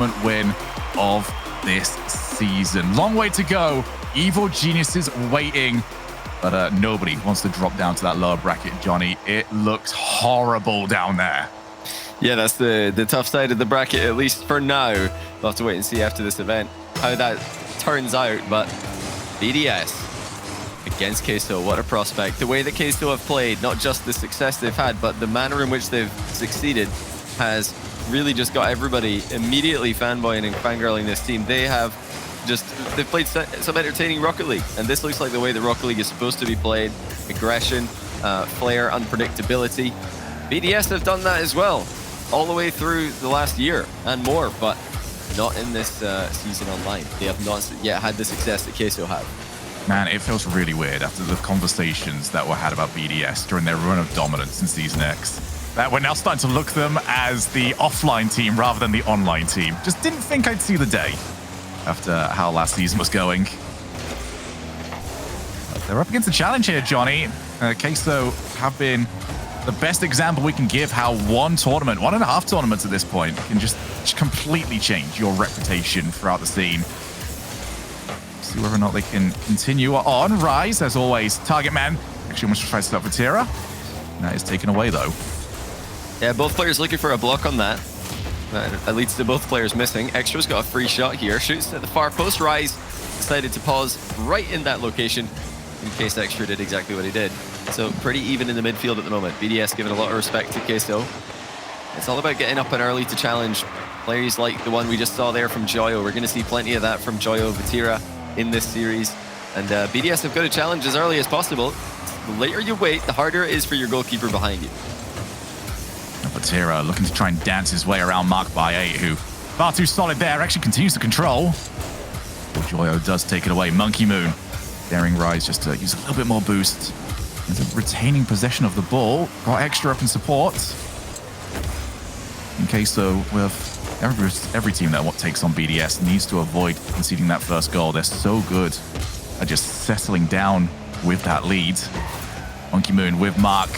tournament win of this season. Long way to go. Evil geniuses waiting, but nobody wants to drop down to that lower bracket, Johnny. It looks horrible down there. Yeah, that's the tough side of the bracket, at least for now. We'll have to wait and see after this event how that turns out, but BDS against Queso, what a prospect. The way that Queso have played, not just the success they've had, but the manner in which they've succeeded has really just got everybody immediately fanboying and fangirling this team. They've played some entertaining Rocket League, and this looks like the way that Rocket League is supposed to be played. Aggression, flair, unpredictability. BDS have done that as well, all the way through the last year and more, but not in this season online. They have not yet had the success that Queso have. Man, it feels really weird after the conversations that were had about BDS during their run of dominance in Season X, that we're now starting to look them as the offline team rather than the online team. Just didn't think I'd see the day after how last season was going. But they're up against a challenge here, Johnny. Queso have been the best example we can give how one tournament, 1.5 tournaments at this point, can just completely change your reputation throughout the scene. See whether or not they can continue on. Rise, as always, target man. Actually almost tries to stop for Tira. That is taken away, though. Yeah, both players looking for a block on that. That leads to both players missing. Extra's got a free shot here. Shoots at the far post. Rise decided to pause right in that location in case Extra did exactly what he did. So pretty even in the midfield at the moment. BDS giving a lot of respect to Queso. It's all about getting up and early to challenge players like the one we just saw there from Joyo. We're going to see plenty of that from Joyo Vatira in this series. And BDS have got to challenge as early as possible. The later you wait, the harder it is for your goalkeeper behind you. Vatira looking to try and dance his way around Mark by 8, who far too solid there, actually continues to control. Well, Joyo does take it away. Monkey Moon daring Rise just to use a little bit more boost. He's retaining possession of the ball. Got Extra up in support. In case so, with every team that takes on BDS needs to avoid conceding that first goal. They're so good at just settling down with that lead. Monkey Moon with Mark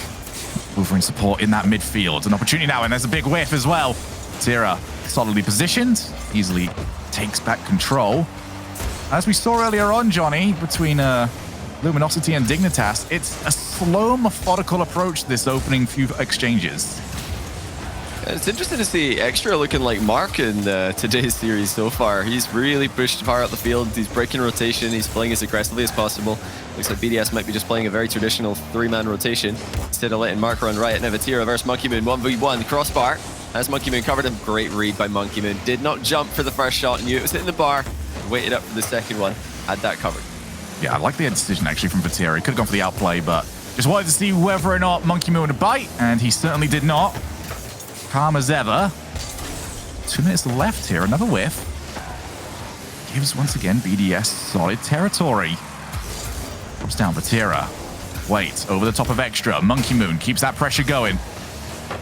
over in support in that midfield. An opportunity now, and there's a big whiff as well. Tira solidly positioned, easily takes back control. As we saw earlier on, Johnny, between Luminosity and Dignitas, it's a slow, methodical approach to this opening few exchanges. It's interesting to see Extra looking like Mark in today's series so far. He's really pushed far out the field. He's breaking rotation. He's playing as aggressively as possible. Looks like BDS might be just playing a very traditional 3-man rotation instead of letting Mark run right. Now Vatira versus Monkey Moon, 1v1, crossbar. As Monkey Moon covered him, great read by Monkey Moon. Did not jump for the first shot, knew it was hitting the bar, waited up for the second one, had that covered. Yeah, I like the decision actually from Vatira. He could have gone for the outplay, but just wanted to see whether or not Monkey Moon would bite, and he certainly did not. Calm as ever. 2 minutes left here, another whiff. Gives once again BDS solid territory. Drops down Vatira. Wait, over the top of Extra. Monkey Moon keeps that pressure going.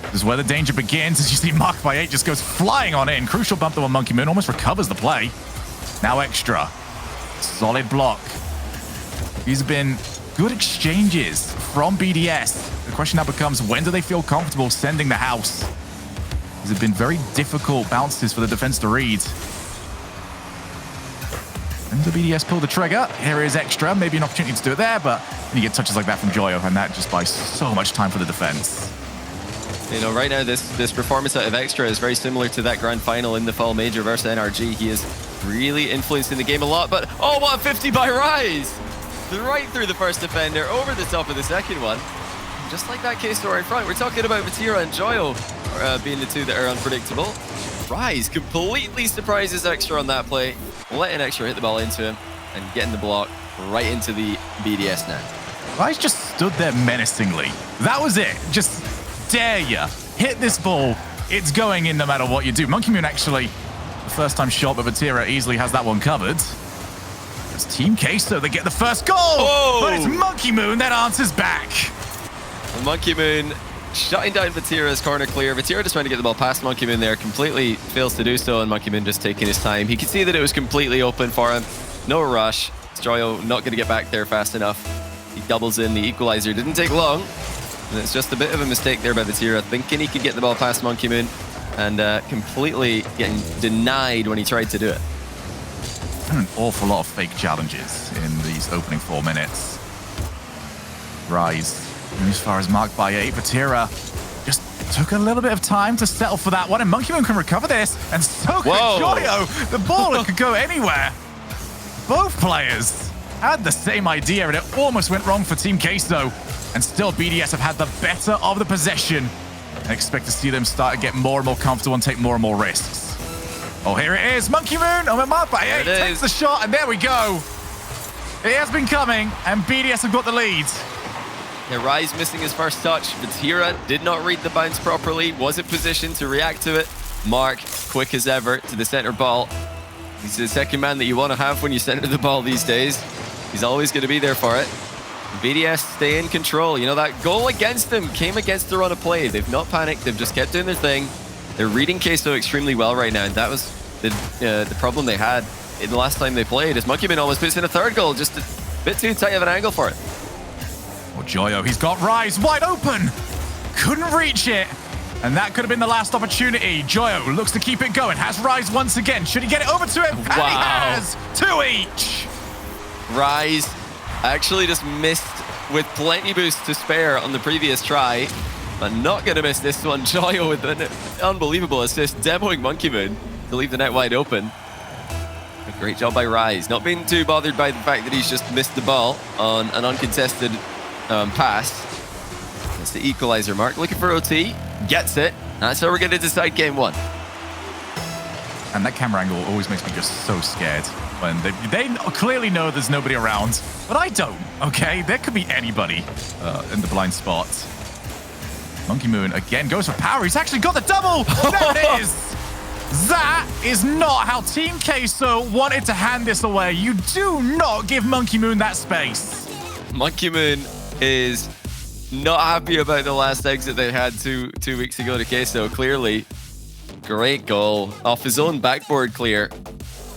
This is where the danger begins, as you see Mark by 8 just goes flying on in. Crucial bump though on Monkey Moon, almost recovers the play. Now Extra. Solid block. These have been good exchanges from BDS. The question now becomes, when do they feel comfortable sending the house? These have been very difficult bounces for the defense to read. And the BDS pull the trigger. Here is Extra. Maybe an opportunity to do it there, but you get touches like that from Joyo, and that just buys so much time for the defense. You know, right now this performance out of Extra is very similar to that grand final in the Fall Major versus NRG. He is really influencing the game a lot, but oh, what a 50 by Rise! Right through the first defender, over the top of the second one. Just like that case story in front. We're talking about Vatira and Joyo being the two that are unpredictable. Rise completely surprises Extra on that play, letting Extra hit the ball into him and getting the block right into the BDS net. Rise just stood there menacingly. That was it. Just dare ya. Hit this ball. It's going in no matter what you do. Monkey Moon actually, the first time shot, but Vatira easily has that one covered. It's Team Queso, they get the first goal! Oh! But it's Monkey Moon that answers back. And Monkey Moon shutting down Vatira's corner clear. Vatira just trying to get the ball past Monkey Moon there, completely fails to do so, and Monkey Moon just taking his time. He could see that it was completely open for him. No rush. Joyo not going to get back there fast enough. He doubles in the equalizer. Didn't take long. And it's just a bit of a mistake there by Vatira, thinking he could get the ball past Monkey Moon. and completely getting denied when he tried to do it. An awful lot of fake challenges in these opening 4 minutes. Rise as far as marked by 8. Vatira just took a little bit of time to settle for that one, and Monkey Moon can recover this, and so can Joyo. The ball could go anywhere. Both players had the same idea, and it almost went wrong for Team Queso. And still, BDS have had the better of the possession. I expect to see them start to get more and more comfortable and take more and more risks. Oh, here it is. Monkey Moon on the mark by 8. Takes the shot, and there we go. It has been coming, and BDS have got the lead. Yeah, Rise missing his first touch. Vatira did not read the bounce properly. Wasn't positioned to react to it. Mark, quick as ever, to the center ball. He's the second man that you want to have when you center the ball these days. He's always going to be there for it. BDS stay in control. You know, that goal against them came against the run of play. They've not panicked. They've just kept doing their thing. They're reading Queso extremely well right now, and that was the problem they had in the last time they played. As Monkey Man almost puts in a third goal, just a bit too tight of an angle for it. Well, Joyo, he's got Rise wide open. Couldn't reach it. And that could have been the last opportunity. Joyo looks to keep it going. Has Rise once again. Should he get it over to him? And he has. 2 each. Rise actually just missed with plenty boost to spare on the previous try. But not going to miss this one. Joyo with an unbelievable assist, demoing Monkey Moon to leave the net wide open. A great job by Rise. Not being too bothered by the fact that he's just missed the ball on an uncontested pass. That's the equalizer mark. Looking for OT. Gets it. That's how we're going to decide game 1. And that camera angle always makes me just so scared when they clearly know there's nobody around, but I don't, okay? There could be anybody in the blind spot. Monkey Moon again goes for power. He's actually got the double. There it is. That is not how Team Queso wanted to hand this away. You do not give Monkey Moon that space. Monkey Moon is not happy about the last exit they had two weeks ago to Queso, clearly. Great goal. Off his own backboard clear.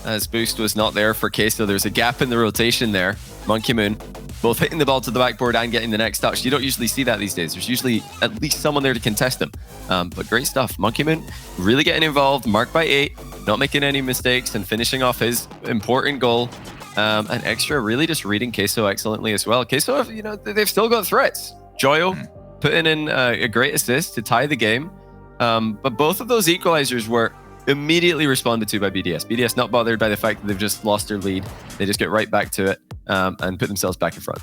As boost was not there for Queso. There's a gap in the rotation there. Monkey Moon both hitting the ball to the backboard and getting the next touch. You don't usually see that these days. There's usually at least someone there to contest them. But great stuff. Monkey Moon really getting involved. Marked by 8. Not making any mistakes and finishing off his important goal. And Extra really just reading Queso excellently as well. Queso, you know, they've still got threats. Joyo putting in a great assist to tie the game. But both of those equalizers were immediately responded to by BDS. BDS not bothered by the fact that they've just lost their lead. They just get right back to it and put themselves back in front.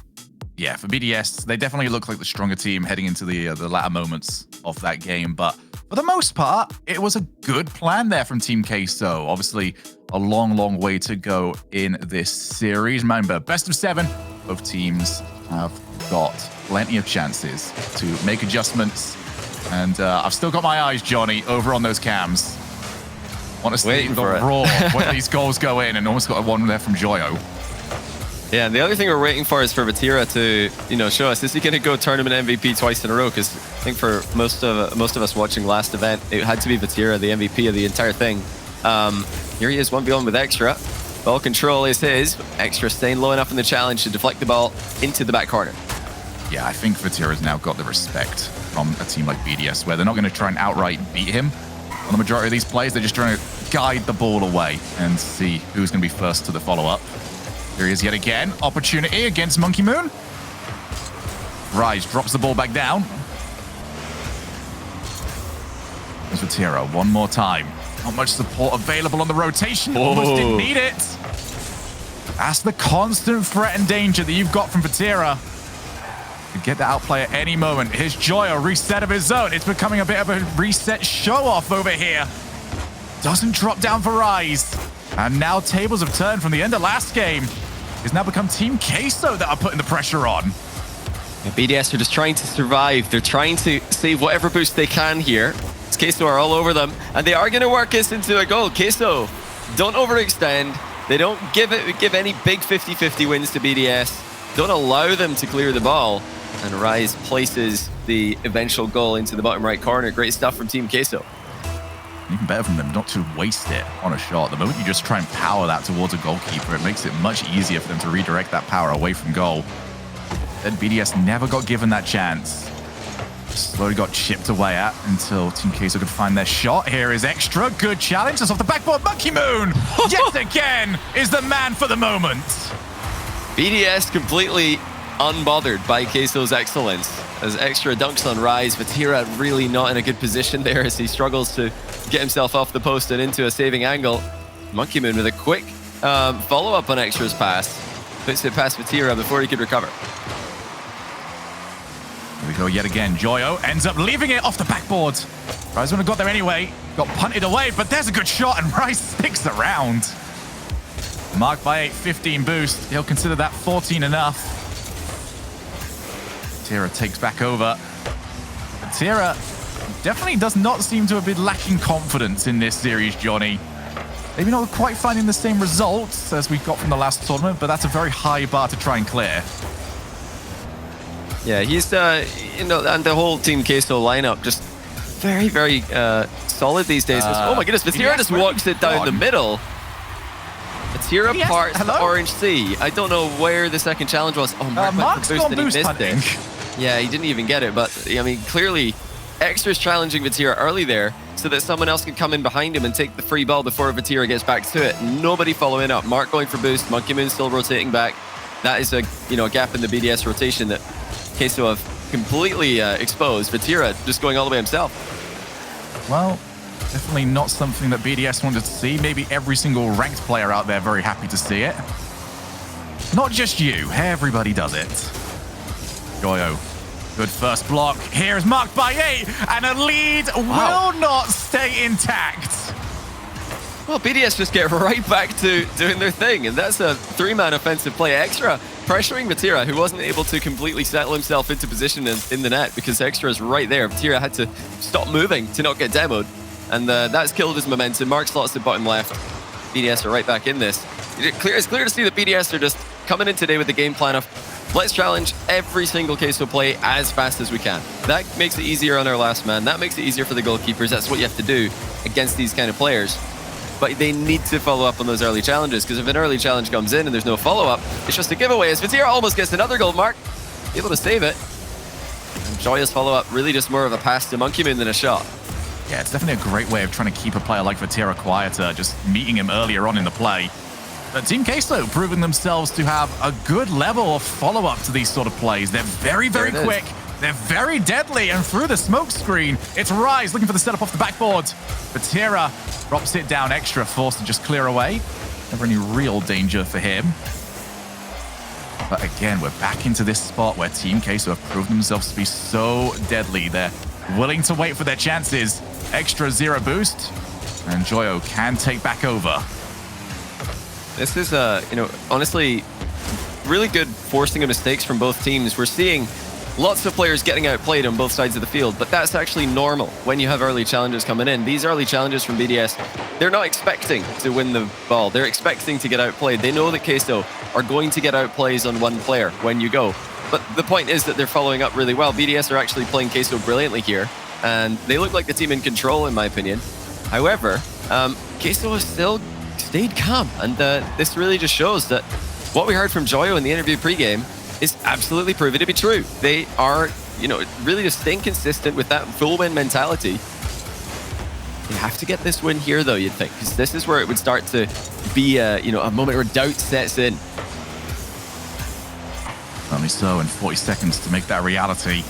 Yeah, for BDS, they definitely look like the stronger team heading into the latter moments of that game. But for the most part, it was a good plan there from Team Queso. Obviously, a long, long way to go in this series. Remember, best of 7. Both teams have got plenty of chances to make adjustments. And I've still got my eyes, Johnny, over on those cams. Want to see the raw when these goals go in, and almost got one there from Joyo. Yeah, and the other thing we're waiting for is for Vatira to, you know, show us, is he going to go tournament MVP twice in a row? Because I think for most of us watching last event, it had to be Vatira, the MVP of the entire thing. Here he is, 1v1 with Extra. Ball control is his. Extra staying low enough in the challenge to deflect the ball into the back corner. Yeah, I think Vatira's now got the respect from a team like BDS, where they're not going to try and outright beat him. On the majority of these plays, they're just trying to guide the ball away and see who's going to be first to the follow-up. Here he is yet again. Opportunity against Monkey Moon. Rise drops the ball back down. There's Vatira one more time. Not much support available on the rotation. Almost didn't need it. That's the constant threat and danger that you've got from Vatira. To get the outplay at any moment. Here's Joyo, reset of his own. It's becoming a bit of a reset show-off over here. Doesn't drop down for Rise. And now tables have turned from the end of last game. It's now become Team Queso that are putting the pressure on. Yeah, BDS are just trying to survive. They're trying to save whatever boost they can here. Queso are all over them, and they are going to work this into a goal. Queso don't overextend. They don't give any big 50-50 wins to BDS. Don't allow them to clear the ball. And Rise places the eventual goal into the bottom right corner. Great stuff from Team Queso. Even better from them not to waste it on a shot. The moment you just try and power that towards a goalkeeper, it makes it much easier for them to redirect that power away from goal. Then BDS never got given that chance. slowly got chipped away at until Team Queso could find their shot. Here is Extra. Good challenge. That's off the backboard. Monkey Moon, yet again, is the man for the moment. BDS completely unbothered by Queso's excellence as Extra dunks on Rise. Vatira really not in a good position there as he struggles to get himself off the post and into a saving angle. Monkey Moon with a quick follow-up on Extra's pass. Puts it past Vatira before he could recover. Here we go yet again. Joyo ends up leaving it off the backboard. Rise wouldn't have got there anyway. Got punted away, but there's a good shot, and Rise sticks around. Marked by 8, 15 boost. He'll consider that 14 enough. Tira takes back over. Tira definitely does not seem to have been lacking confidence in this series, Johnny. Maybe not quite finding the same results as we got from the last tournament, but that's a very high bar to try and clear. Yeah, he's, and the whole Team Queso lineup just very, very solid these days. Oh my goodness, Vatira just walks it down the middle. Vatira parts the Orange Sea. I don't know where the second challenge was. Oh, Mark's went for boost and he hunting. missed it. Yeah, he didn't even get it, but I mean, clearly Extra's challenging Vatira early there so that someone else can come in behind him and take the free ball before Vatira gets back to it. Nobody following up. Mark going for boost. Monkey Moon still rotating back. That is a gap in the BDS rotation that Queso have completely exposed. Vatira just going all the way himself. Well, definitely not something that BDS wanted to see. Maybe every single ranked player out there very happy to see it. Not just you. Everybody does it. Joyo. Good first block. Here is marked by 8, and a lead will not stay intact. Well, BDS just get right back to doing their thing, and that's a 3-man offensive play. Extra pressuring Vatira, who wasn't able to completely settle himself into position in the net because Extra is right there. Vatira had to stop moving to not get demoed, and that's killed his momentum. Mark slots to bottom left. BDS are right back in this. It's clear to see that BDS are just coming in today with the game plan of let's challenge every single Queso play as fast as we can. That makes it easier on our last man. That makes it easier for the goalkeepers. That's what you have to do against these kind of players. But they need to follow up on those early challenges, because if an early challenge comes in and there's no follow-up, it's just a giveaway. As Vatira almost gets another goal, Mark able to save it. And Joyous follow-up, really just more of a pass to Monkey Moon than a shot. Yeah, it's definitely a great way of trying to keep a player like Vatira quieter, just meeting him earlier on in the play. But Team Queso proving themselves to have a good level of follow-up to these sort of plays. They're very, very quick. They're very deadly, and through the smoke screen, it's Rise looking for the setup off the backboard. Vatira drops it down Extra, forced to just clear away. Never any real danger for him. But again, we're back into this spot where Team Queso have proven themselves to be so deadly. They're willing to wait for their chances. Extra 0 boost, and Joyo can take back over. This is, honestly, really good forcing of mistakes from both teams. We're seeing lots of players getting outplayed on both sides of the field, but that's actually normal when you have early challenges coming in. These early challenges from BDS, they're not expecting to win the ball. They're expecting to get outplayed. They know that Queso are going to get outplays on one player when you go. But the point is that they're following up really well. BDS are actually playing Queso brilliantly here, and they look like the team in control, in my opinion. However, Queso has still stayed calm, and this really just shows that what we heard from Joyo in the interview pregame is absolutely proven to be true. They are, really just staying consistent with that full win mentality. You have to get this win here, though, you'd think, because this is where it would start to be, a moment where doubt sets in. Only so in 40 seconds to make that reality.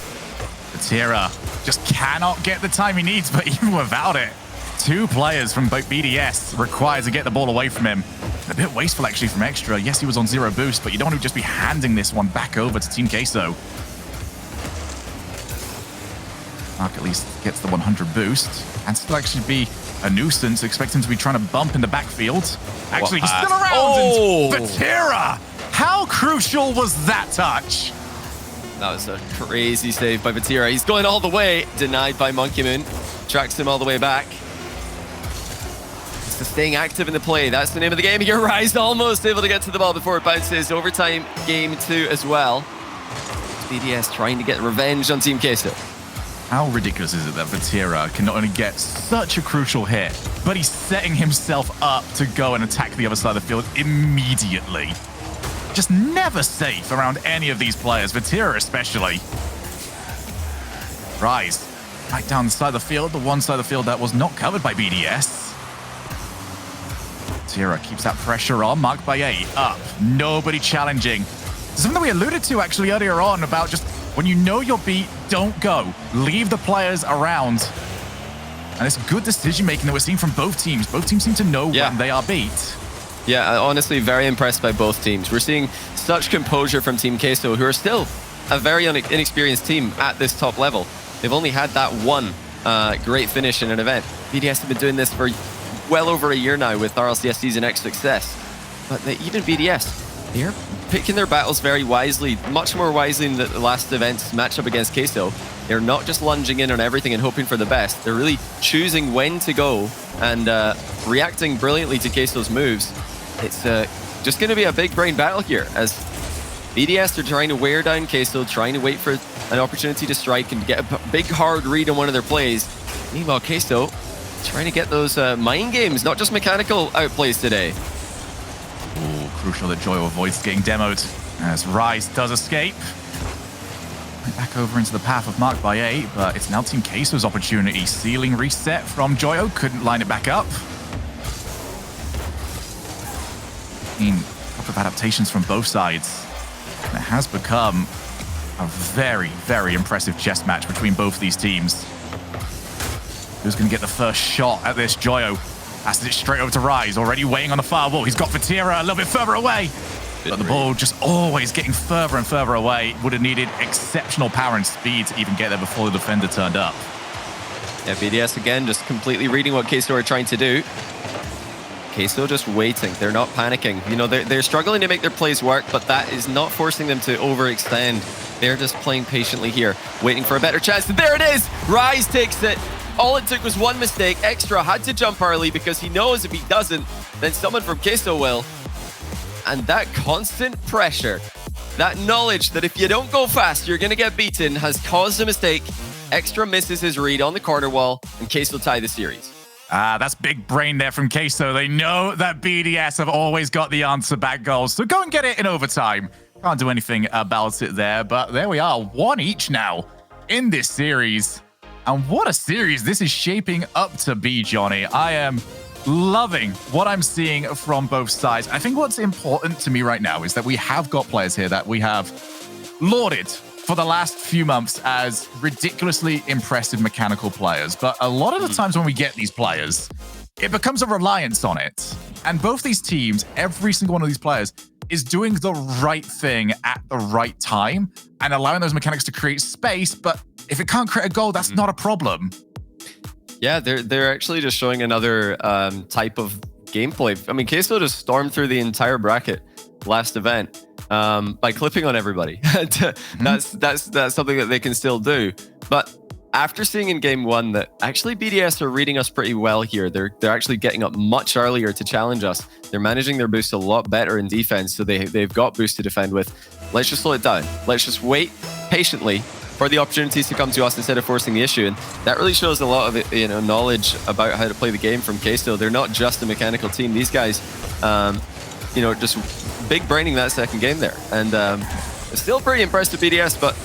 Vatira just cannot get the time he needs, but even without it, 2 players from both BDS required to get the ball away from him. A bit wasteful, actually, from Extra. Yes, he was on 0 boost, but you don't want to just be handing this one back over to Team Queso. Mark at least gets the 100 boost, and still actually be a nuisance. Expect him to be trying to bump in the backfield. Actually, he's still around, and Vatira! How crucial was that touch? That was a crazy save by Vatira. He's going all the way, denied by Monkey Moon. Tracks him all the way back. Staying active in the play. That's the name of the game here. Rise almost able to get to the ball before it bounces. Overtime game 2 as well. BDS trying to get revenge on Team Queso. How ridiculous is it that Vatira can not only get such a crucial hit, but he's setting himself up to go and attack the other side of the field immediately. Just never safe around any of these players, Vatira especially. Rise right down the side of the field, the one side of the field that was not covered by BDS. Tira keeps that pressure on, marked by 8, up, nobody challenging. Something we alluded to actually earlier on about just when you know you're beat, don't go. Leave the players around. And it's good decision making that we're seeing from both teams. Both teams seem to know when they are beat. Yeah, honestly, very impressed by both teams. We're seeing such composure from Team Queso, who are still a very inexperienced team at this top level. They've only had that one great finish in an event. BDS have been doing this for well over a year now with RLCS Season X success. But even BDS, they're picking their battles very wisely, much more wisely than the last event's matchup against Queso. They're not just lunging in on everything and hoping for the best. They're really choosing when to go and reacting brilliantly to Queso's moves. It's just going to be a big brain battle here as BDS are trying to wear down Queso, trying to wait for an opportunity to strike and get a big hard read on one of their plays. Meanwhile, Queso trying to get those mind games, not just mechanical outplays today. Ooh, crucial that Joyo avoids getting demoed as Rise does escape. Right back over into the path of marked by 8, but it's now Team Queso's opportunity. Ceiling reset from Joyo, couldn't line it back up. A couple of adaptations from both sides. And it has become a very, very impressive chess match between both these teams. Who's going to get the first shot at this? Joyo passes it straight over to Rise, already weighing on the far wall. He's got Fatira a little bit further away. But the ball just always getting further and further away. Would have needed exceptional power and speed to even get there before the defender turned up. Yeah, BDS again, just completely reading what Queso are trying to do. Queso just waiting. They're not panicking. You know, they're struggling to make their plays work, but that is not forcing them to overextend. They're just playing patiently here, waiting for a better chance. And there it is! Rise takes it. All it took was one mistake. Extra had to jump early because he knows if he doesn't, then someone from Queso will. And that constant pressure, that knowledge that if you don't go fast, you're going to get beaten, has caused a mistake. Extra misses his read on the corner wall, and Queso tie the series. That's big brain there from Queso. They know that BDS have always got the answer back goals, so go and get it in overtime. Can't do anything about it there, but there we are. 1 each now in this series. And what a series this is shaping up to be, Johnny. I am loving what I'm seeing from both sides. I think what's important to me right now is that we have got players here that we have lauded for the last few months as ridiculously impressive mechanical players. But a lot of the times when we get these players, it becomes a reliance on it. And both these teams, every single one of these players, is doing the right thing at the right time and allowing those mechanics to create space. But if it can't create a goal, that's not a problem. Yeah, they're actually just showing another type of gameplay. I mean, Queso just stormed through the entire bracket last event by clipping on everybody. That's something that they can still do. But after seeing in game 1 that actually BDS are reading us pretty well here, they're actually getting up much earlier to challenge us. They're managing their boost a lot better in defense, so they've got boost to defend with. Let's just slow it down. Let's just wait patiently for the opportunities to come to us instead of forcing the issue. And that really shows a lot of knowledge about how to play the game from Queso. They're not just a mechanical team. These guys, just big braining that second game there. And it's still pretty impressed with BDS, but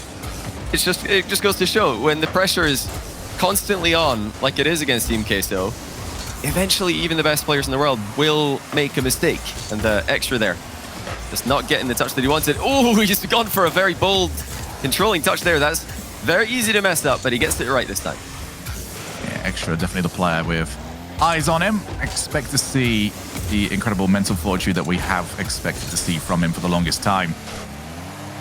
it just goes to show when the pressure is constantly on, like it is against Team Queso, eventually even the best players in the world will make a mistake. And the extra there, just not getting the touch that he wanted. Oh, he's gone for a very bold controlling touch there. That's very easy to mess up, but he gets it right this time. Yeah, extra, definitely the player with eyes on him. Expect to see the incredible mental fortitude that we have expected to see from him for the longest time.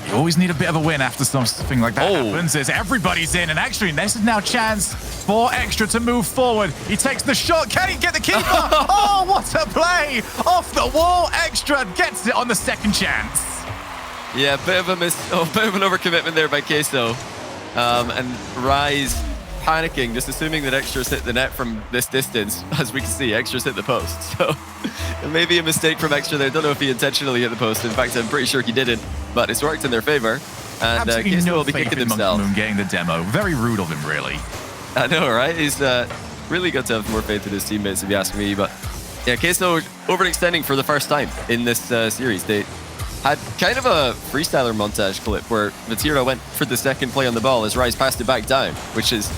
You always need a bit of a win after something like that happens. As everybody's in, and actually, this is now a chance for Extra to move forward. He takes the shot. Can he get the keeper? Oh, what a play! Off the wall, Extra gets it on the second chance. Yeah, bit of an overcommitment there by Queso. And Rise panicking, just assuming that Extra's hit the net from this distance. As we can see, Extra's hit the post. So it may be a mistake from Extra there. Don't know if he intentionally hit the post. In fact, I'm pretty sure he didn't, but it's worked in their favor. And Queso will be kicking themselves. Moon getting the demo. Very rude of him, really. I know, right? He's really got to have more faith in his teammates, if you ask me. But yeah, Queso overextending for the first time in this series. had kind of a freestyler montage clip where Vatira went for the second play on the ball as Rise passed it back down, which is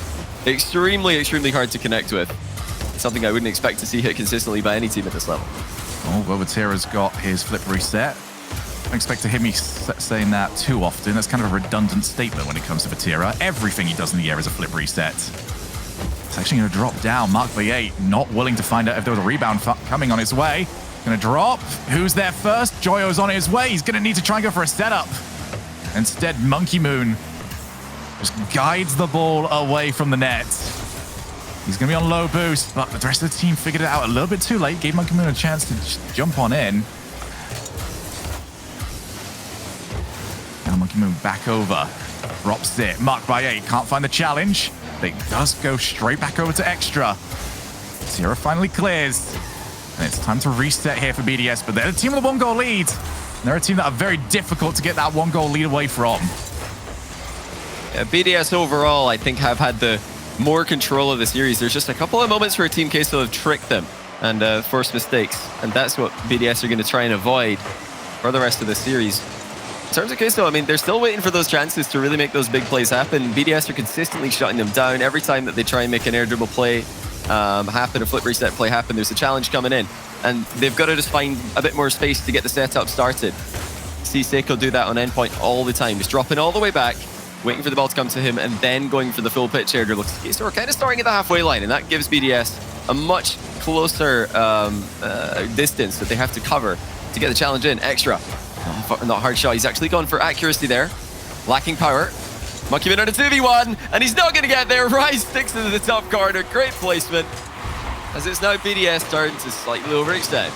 extremely, extremely hard to connect with. Something I wouldn't expect to see hit consistently by any team at this level. Oh, well, Vatira's got his flip reset. I don't expect to hear me saying that too often. That's kind of a redundant statement when it comes to Vatira. Everything he does in the air is a flip reset. It's actually going to drop down. Mark by 8, not willing to find out if there was a rebound coming on his way. Going to drop. Who's there first? Joyo's on his way. He's going to need to try and go for a setup. Instead, Monkey Moon just guides the ball away from the net. He's going to be on low boost, but the rest of the team figured it out a little bit too late. Gave Monkey Moon a chance to just jump on in. Now Monkey Moon back over. Drops it. Mark by 8. Can't find the challenge. It does go straight back over to Extra. Zero finally clears. And it's time to reset here for BDS, but they're the team with a 1-goal lead. They're a team that are very difficult to get that 1-goal lead away from. Yeah, BDS overall, I think, have had the more control of the series. There's just a couple of moments where Team Queso have tricked them and forced mistakes, and that's what BDS are going to try and avoid for the rest of the series. In terms of Queso, I mean, they're still waiting for those chances to really make those big plays happen. BDS are consistently shutting them down. Every time that they try and make an air dribble play happen, a flip reset play happen, there's a challenge coming in. And they've got to just find a bit more space to get the setup started. See Seiko do that on endpoint all the time. Just dropping all the way back, waiting for the ball to come to him, and then going for the full pitch air dribble. So we're kind of starting at the halfway line, and that gives BDS a much closer distance that they have to cover to get the challenge in. Extra. Not hard shot. He's actually gone for accuracy there. Lacking power. Monkey Moon on a 2v1, and he's not going to get there. Rise sticks into the top corner. Great placement. As it's now BDS starting to slightly overextend.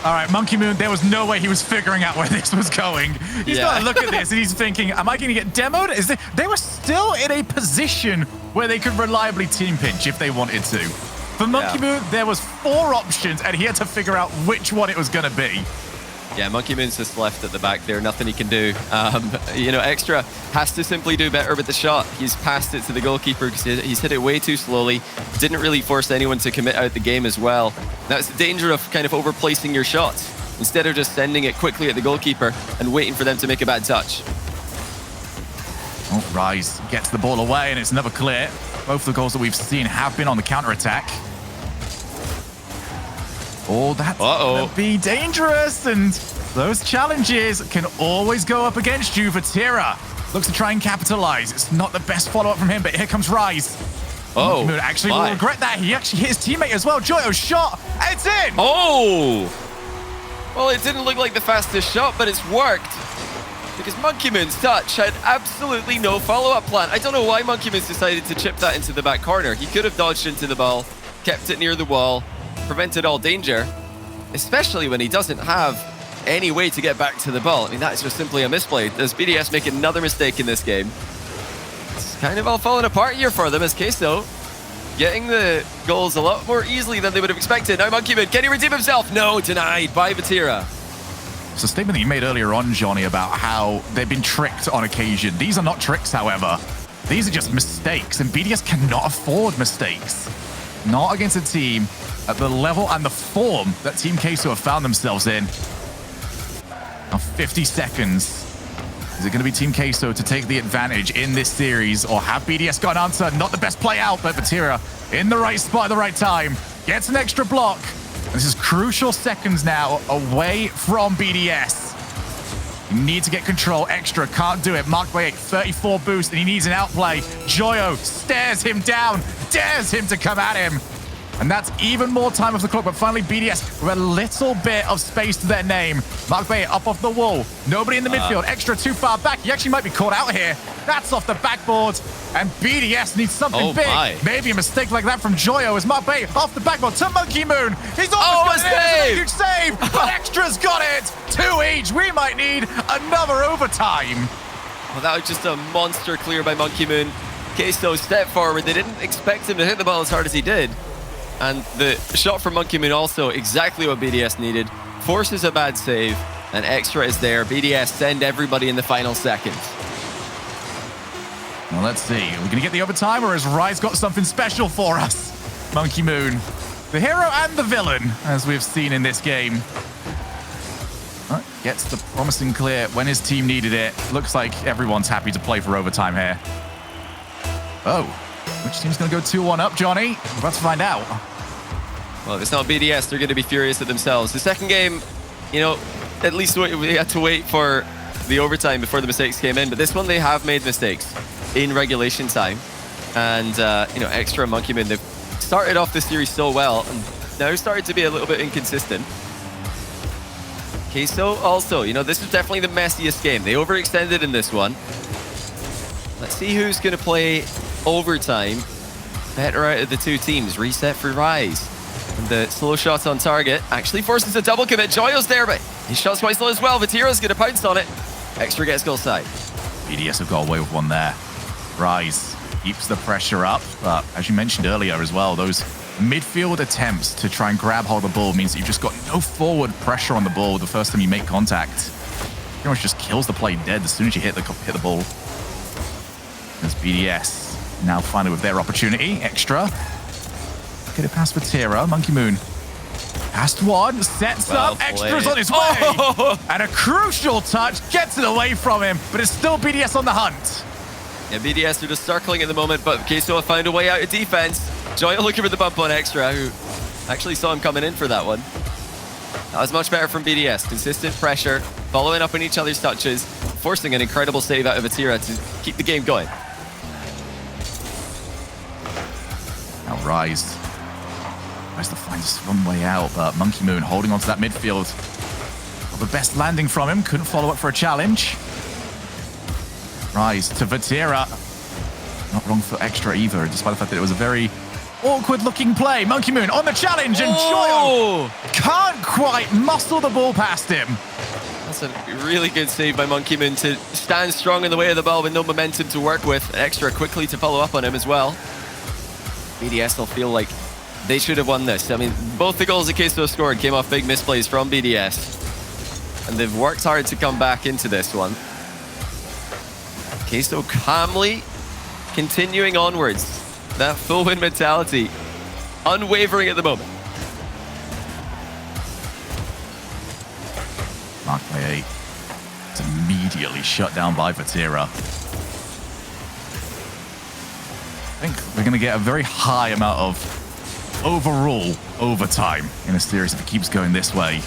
All right, Monkey Moon, there was no way he was figuring out where this was going. He's got to look at this and he's thinking, am I going to get demoed? They were still in a position where they could reliably team pinch if they wanted to. For Monkey Moon, there was 4 options and he had to figure out which one it was going to be. Yeah, Monkey Moon's just left at the back there. Nothing he can do. You know, Extra has to simply do better with the shot. He's passed it to the goalkeeper because he's hit it way too slowly. Didn't really force anyone to commit out the game as well. That's the danger of kind of overplacing your shots instead of just sending it quickly at the goalkeeper and waiting for them to make a bad touch. Oh, Rise gets the ball away and it's never clear. Both the goals that we've seen have been on the counter-attack. Oh, that's going to be dangerous, and those challenges can always go up against you. Vatira looks to try and capitalize. It's not the best follow-up from him, but here comes Rise. Oh, actually will regret that. He actually hit his teammate as well. Joyo's shot, and it's in! Oh! Well, it didn't look like the fastest shot, but it's worked. Because Monkey Moon's touch had absolutely no follow-up plan. I don't know why Monkey Moon's decided to chip that into the back corner. He could have dodged into the ball, kept it near the wall, prevented all danger, especially when he doesn't have any way to get back to the ball. I mean, that's just simply a misplay. Does BDS make another mistake in this game? It's kind of all falling apart here for them as Queso getting the goals a lot more easily than they would have expected. Now Monkey Moon, can he redeem himself? No, denied by Vatira. It's a statement that you made earlier on, Johnny, about how they've been tricked on occasion. These are not tricks, however. These are just mistakes, and BDS cannot afford mistakes. Not against a team at the level and the form that Team Queso have found themselves in. Now 50 seconds. Is it going to be Team Queso to take the advantage in this series, or have BDS got an answer? Not the best play out, but Vatira in the right spot at the right time. Gets an extra block. And this is crucial seconds now away from BDS. You need to get control. Extra can't do it. Mark by 8, 34 boost, and he needs an outplay. Joyo stares him down, dares him to come at him. And that's even more time off the clock, but finally BDS with a little bit of space to their name. Mark Bay up off the wall. Nobody in the midfield. Extra too far back. He actually might be caught out here. That's off the backboard. And BDS needs something big. Maybe a mistake like that from Joyo as Mark Bay off the backboard to Monkey Moon. He's almost got it. Huge save. But Extra's got it. 2 each. We might need another overtime. Well, that was just a monster clear by Monkey Moon. Queso stepped forward. They didn't expect him to hit the ball as hard as he did. And the shot from Monkey Moon also exactly what BDS needed. Forces a bad save, and Extra is there. BDS send everybody in the final seconds. Well, let's see. Are we going to get the overtime, or has Rise got something special for us? Monkey Moon, the hero and the villain, as we've seen in this game. gets the promising clear when his team needed it. Looks like everyone's happy to play for overtime here. Oh, which team's going to go 2-1 up, Johnny? We're about to find out. Well, if it's not BDS, they're going to be furious at themselves. The second game, you know, at least we had to wait for the overtime before the mistakes came in. But this one, they have made mistakes in regulation time. And, you know, Extra Monkey Moon, they've started off this series so well and now started to be a little bit inconsistent. Queso also, you know, this is definitely the messiest game. They overextended in this one. Let's see who's going to play overtime. Better out of the two teams. Reset for Rise. And the slow shot on target actually forces a double commit. Joyo's there, but his shot's quite slow as well. Vatira's going to pounce on it. Extra gets goal side. BDS have got away with one there. Rise keeps the pressure up, but as you mentioned earlier as well, those midfield attempts to try and grab hold of the ball means that you've just got no forward pressure on the ball the first time you make contact. Pretty much just kills the play dead as soon as you hit the ball. There's BDS now finally with their opportunity. Extra. Get it past Vatira. Monkey Moon. Past one. Sets up. Extra's on his way. And a crucial touch. Gets it away from him. But it's still BDS on the hunt. Yeah, BDS are just circling at the moment, but Queso have found a way out of defense. Joyo looking for the bump on Extra, who actually saw him coming in for that one. That was much better from BDS. Consistent pressure, following up on each other's touches, forcing an incredible save out of Vatira to keep the game going. Now Rise tries to find a one way out, but Monkey Moon holding onto that midfield. Well, the best landing from him, couldn't follow up for a challenge. Rise to Vatira. Not wrong for Extra either, despite the fact that it was a very awkward looking play. Monkey Moon on the challenge, and Joyo can't quite muscle the ball past him. That's a really good save by Monkey Moon to stand strong in the way of the ball with no momentum to work with. Extra quickly to follow up on him as well. BDS will feel like they should have won this. I mean, both the goals that Queso scored came off big misplays from BDS. And they've worked hard to come back into this one. Queso calmly continuing onwards. That full win mentality. Unwavering at the moment. Marked by 8. It's immediately shut down by Vatira. I think we're going to get a very high amount of overall overtime in a series if it keeps going this way.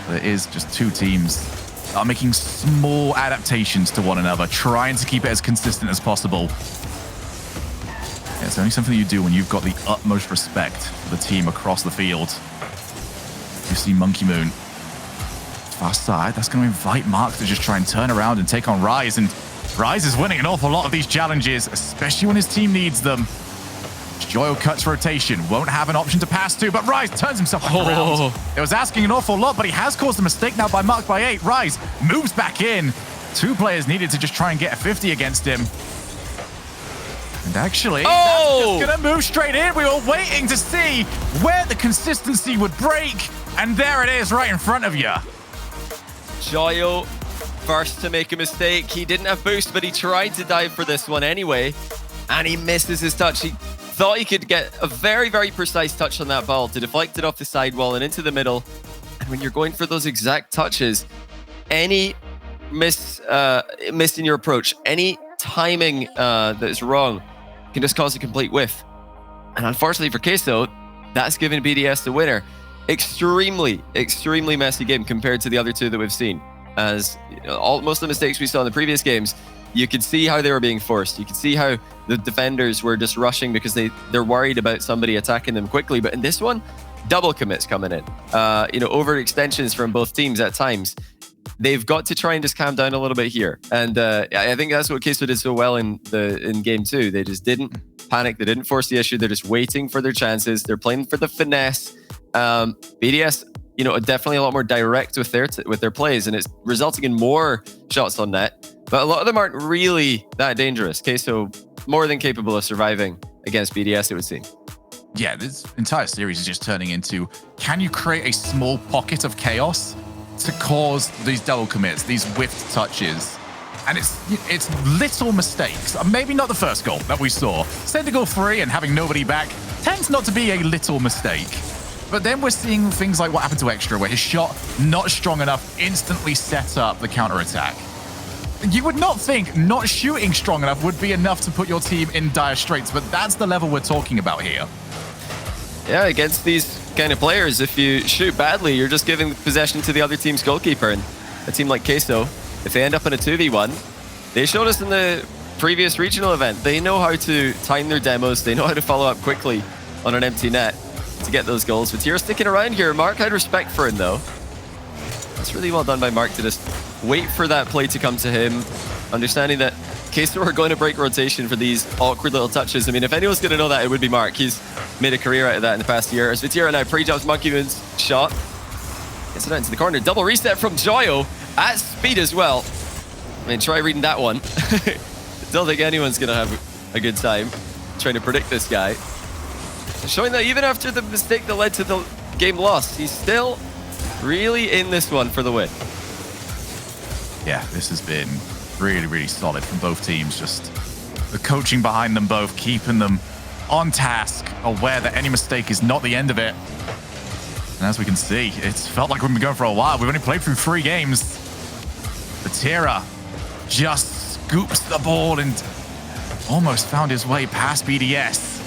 But it is just two teams that are making small adaptations to one another, trying to keep it as consistent as possible. Yeah, it's only something you do when you've got the utmost respect for the team across the field. You see Monkey Moon. Far side, that's going to invite Mark to just try and turn around and take on Rise, and Rise is winning an awful lot of these challenges, especially when his team needs them. Joyo cuts rotation, won't have an option to pass to, but Rise turns himself back around. It was asking an awful lot, but he has caused a mistake now by Mark by 8. Rise moves back in. Two players needed to just try and get a 50 against him. And actually, that's just going to move straight in. We were waiting to see where the consistency would break, and there it is right in front of you. Joyo first to make a mistake. He didn't have boost, but he tried to dive for this one anyway, and he misses his touch. He thought he could get a very, very precise touch on that ball to deflect it off the sidewall and into the middle. And when you're going for those exact touches, any miss in your approach, any timing that is wrong can just cause a complete whiff. And unfortunately for Queso, that's given BDS the winner. Extremely, extremely messy game compared to the other two that we've seen. As you know, most of the mistakes we saw in the previous games, you could see how they were being forced. You could see how the defenders were just rushing because they're worried about somebody attacking them quickly. But in this one, double commits coming in. Overextensions from both teams at times. They've got to try and just calm down a little bit here. And I think that's what Queso did so well in game 2. They just didn't panic. They didn't force the issue. They're just waiting for their chances. They're playing for the finesse. BDS, definitely a lot more direct with their plays, and it's resulting in more shots on net. But a lot of them aren't really that dangerous. Queso more than capable of surviving against BDS, it would seem. Yeah, this entire series is just turning into, can you create a small pocket of chaos to cause these double commits, these whiffed touches? And it's little mistakes. Maybe not the first goal that we saw. Sending goal 3 and having nobody back tends not to be a little mistake. But then we're seeing things like what happened to Extra, where his shot, not strong enough, instantly set up the counterattack. You would not think not shooting strong enough would be enough to put your team in dire straits, but that's the level we're talking about here. Yeah, against these kind of players, if you shoot badly, you're just giving possession to the other team's goalkeeper. And a team like Queso, if they end up in a 2v1, they showed us in the previous regional event, they know how to time their demos, they know how to follow up quickly on an empty net to get those goals. But Vatira sticking around here. Mark had respect for him though. That's really well done by Mark to just wait for that play to come to him, understanding that Queso are going to break rotation for these awkward little touches. I mean, if anyone's going to know that, it would be Mark. He's made a career out of that in the past year. As Vatira now pre-jumps Monkey Moon's shot. Gets it out into the corner. Double reset from Joyo at speed as well. I mean, try reading that one. Don't think anyone's going to have a good time trying to predict this guy. Showing that even after the mistake that led to the game loss, he's still really in this one for the win. Yeah, this has been really, really solid from both teams. Just the coaching behind them both, keeping them on task, aware that any mistake is not the end of it. And as we can see, it's felt like we've been going for a while. We've only played through 3 games. Vatira just scoops the ball and almost found his way past BDS.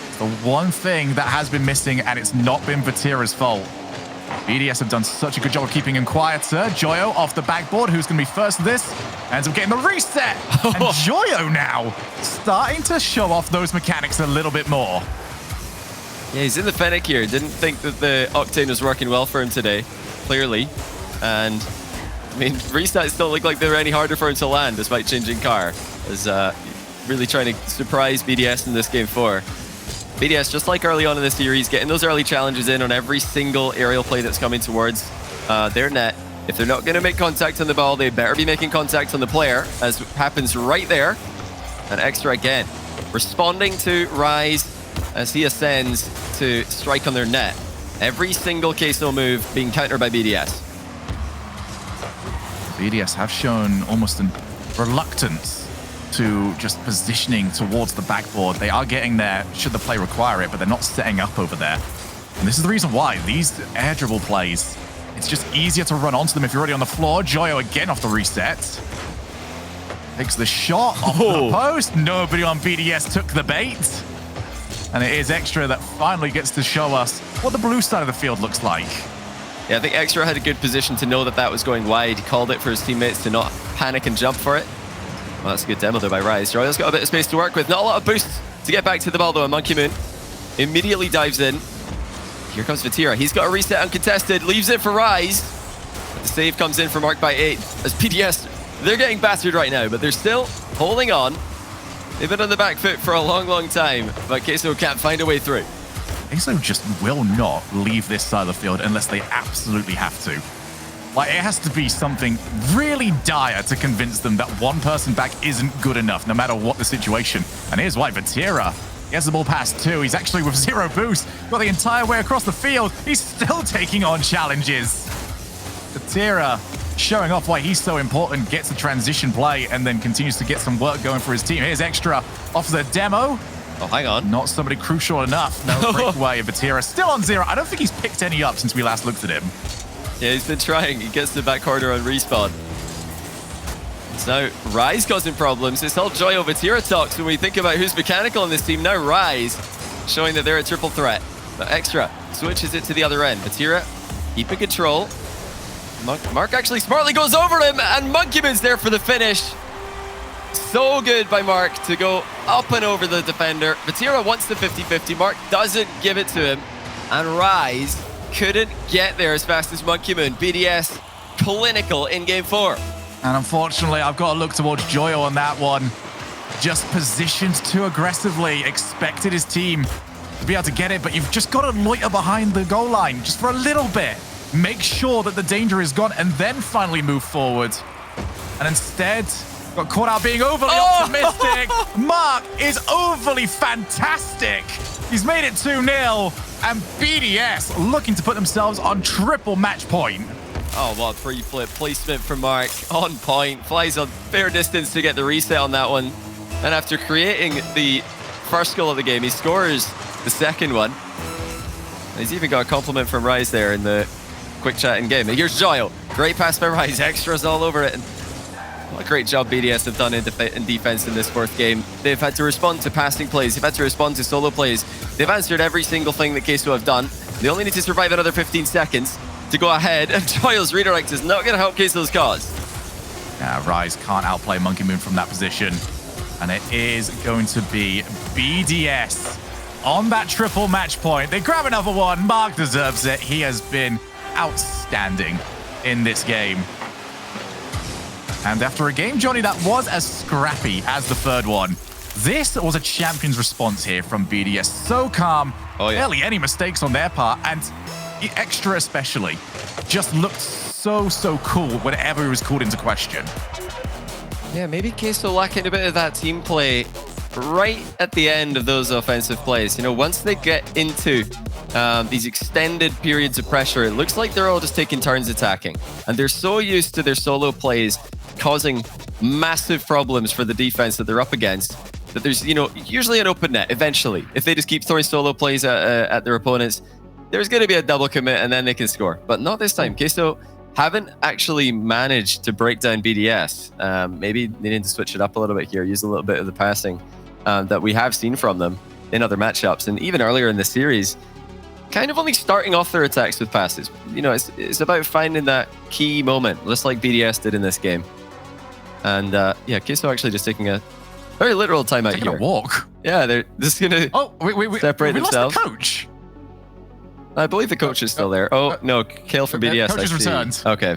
It's the one thing that has been missing, and it's not been Vatira's fault. BDS have done such a good job of keeping him quieter. Joyo off the backboard, who's going to be first to this, ends up getting the reset. And Joyo now starting to show off those mechanics a little bit more. Yeah, he's in the Fennec here. Didn't think that the Octane was working well for him today, clearly. And, I mean, resets don't look like they were any harder for him to land despite changing car. As really trying to surprise BDS in this game 4. BDS, just like early on in the series, getting those early challenges in on every single aerial play that's coming towards their net. If they're not going to make contact on the ball, they better be making contact on the player, as happens right there. And Extra again, responding to Rise as he ascends to strike on their net. Every single Queso move being countered by BDS. BDS have shown almost a reluctance to just positioning towards the backboard. They are getting there should the play require it, but they're not setting up over there. And this is the reason why these air dribble plays, it's just easier to run onto them if you're already on the floor. Joyo again off the reset. Takes the shot off the post. Nobody on BDS took the bait. And it is Extra that finally gets to show us what the blue side of the field looks like. Yeah, I think Extra had a good position to know that that was going wide. He called it for his teammates to not panic and jump for it. Well, that's a good demo though by Rise. Joyo's got a bit of space to work with. Not a lot of boost to get back to the ball though. And Monkey Moon immediately dives in. Here comes Vatira. He's got a reset uncontested. Leaves it for Rise. But the save comes in for Mark by 8. As BDS, they're getting battered right now, but they're still holding on. They've been on the back foot for a long, long time, but Queso can't find a way through. Queso just will not leave this side of the field unless they absolutely have to. Like, it has to be something really dire to convince them that one person back isn't good enough, no matter what the situation. And here's why Vatira gets the ball past 2. He's actually with 0 boost, got the entire way across the field. He's still taking on challenges. Vatira showing off why he's so important, gets a transition play, and then continues to get some work going for his team. Here's Extra off the demo. Oh, hang on. Not somebody crucial enough. No breakaway. Vatira still on 0. I don't think he's picked any up since we last looked at him. Yeah, he's been trying. He gets the back corner on respawn. So Rise causing problems. It's all Joyo Vatira talks when we think about who's mechanical in this team. Now Rise showing that they're a triple threat. But Extra switches it to the other end. Vatira keeping control. Mark actually smartly goes over him, and Monkey Moon's there for the finish. So good by Mark to go up and over the defender. Vatira wants the 50-50. Mark doesn't give it to him. And Rise couldn't get there as fast as Monkey Moon. BDS clinical in game 4. And unfortunately, I've got to look towards Joyo on that one. Just positioned too aggressively. Expected his team to be able to get it, but you've just got to loiter behind the goal line just for a little bit. Make sure that the danger is gone and then finally move forward. And instead, got caught out being overly optimistic. Mark is overly fantastic. He's made it 2-0. And BDS looking to put themselves on triple match point. Oh, what a pre-flip placement from Mark. On point. Flies on fair distance to get the reset on that one. And after creating the first goal of the game, he scores the second one. He's even got a compliment from Rise there in the quick chat in game. Here's Joyo. Great pass by Rise. Extras all over it. And what a great job BDS have done in defense in this fourth game. They've had to respond to passing plays. They've had to respond to solo plays. They've answered every single thing that Queso have done. They only need to survive another 15 seconds to go ahead. And Joyo's redirect is not going to help Queso's cause. Yeah, Rise can't outplay Monkey Moon from that position. And it is going to be BDS on that triple match point. They grab another one. Mark deserves it. He has been outstanding in this game. And after a game, Johnny, that was as scrappy as the third one, this was a champion's response here from BDS. So calm, barely any mistakes on their part, and Extra especially just looked so cool whenever he was called into question. Yeah, maybe Queso lacking a bit of that team play right at the end of those offensive plays. You know, once they get into these extended periods of pressure, it looks like they're all just taking turns attacking. And they're so used to their solo plays causing massive problems for the defense that they're up against that there's, you know, usually an open net eventually. If they just keep throwing solo plays at their opponents, there's going to be a double commit and then they can score. But not this time. Queso haven't actually managed to break down BDS. Maybe they need to switch it up a little bit here, use a little bit of the passing that we have seen from them in other matchups. And even earlier in the series, kind of only starting off their attacks with passes. You know, it's about finding that key moment, just like BDS did in this game. And yeah, Queso actually just taking a very literal timeout here. Taking a walk. Yeah, they're just going to separate themselves. We lost the coach. I believe the coach is still there. Oh, no, Kale from BDS. Coach has returned. Okay.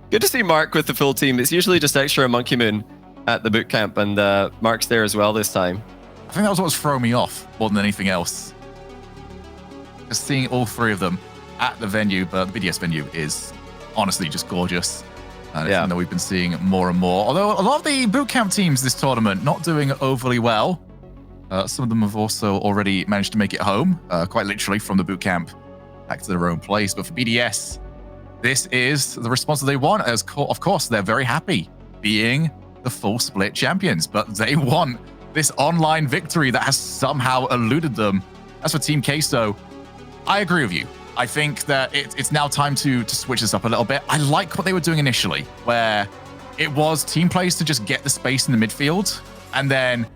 Good to see Mark with the full team. It's usually just Extra and Monkey Moon at the boot camp, and Mark's there as well this time. I think that was what was throwing me off more than anything else. Just seeing all three of them at the venue, but the BDS venue is honestly just gorgeous. And it's something that we've been seeing more and more. Although a lot of the boot camp teams this tournament not doing overly well. Some of them have also already managed to make it home, quite literally from the boot camp back to their own place. But for BDS, this is the response that they want. As of course, they're very happy being the full split champions, but they want this online victory that has somehow eluded them. As for Team Queso, I agree with you. I think that it's now time to switch this up a little bit. I like what they were doing initially, where it was team plays to just get the space in the midfield and then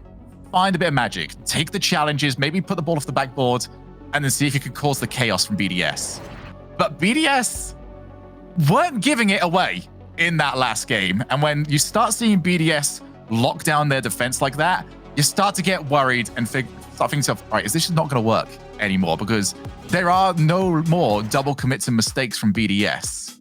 find a bit of magic, take the challenges, maybe put the ball off the backboard, and then see if you could cause the chaos from BDS. But BDS weren't giving it away in that last game. And when you start seeing BDS lock down their defense like that, you start to get worried and start thinking to yourself, all right, is this just not going to work anymore? Because there are no more double commits and mistakes from BDS.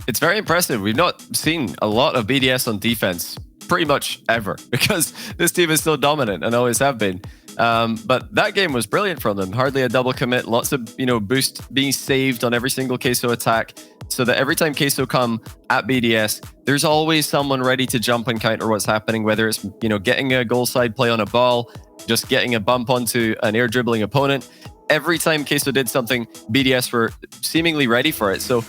It's very impressive. We've not seen a lot of BDS on defense pretty much ever, because this team is so dominant and always have been. But that game was brilliant from them. Hardly a double commit, lots of, you know, boost being saved on every single Queso attack, so that every time Queso come at BDS, there's always someone ready to jump and counter what's happening, whether it's, you know, getting a goal side play on a ball, just getting a bump onto an air dribbling opponent. Every time Queso did something, BDS were seemingly ready for it. So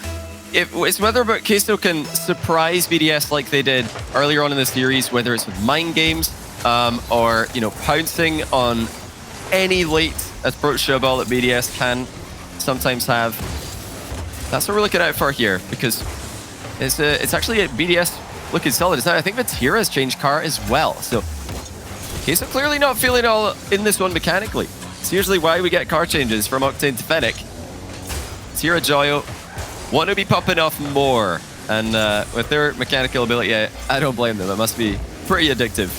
it's whether Queso can surprise BDS like they did earlier on in the series, whether it's with mind games or, you know, pouncing on any late approach to a ball that BDS can sometimes have. That's what we're looking out for here, because it's actually a BDS looking solid. I think Vatira has changed car as well. So Queso clearly not feeling all in this one mechanically. It's usually why we get car changes from Octane to Fennec. Vatira, Joyo want to be popping off more, and with their mechanical ability, I don't blame them. It must be pretty addictive.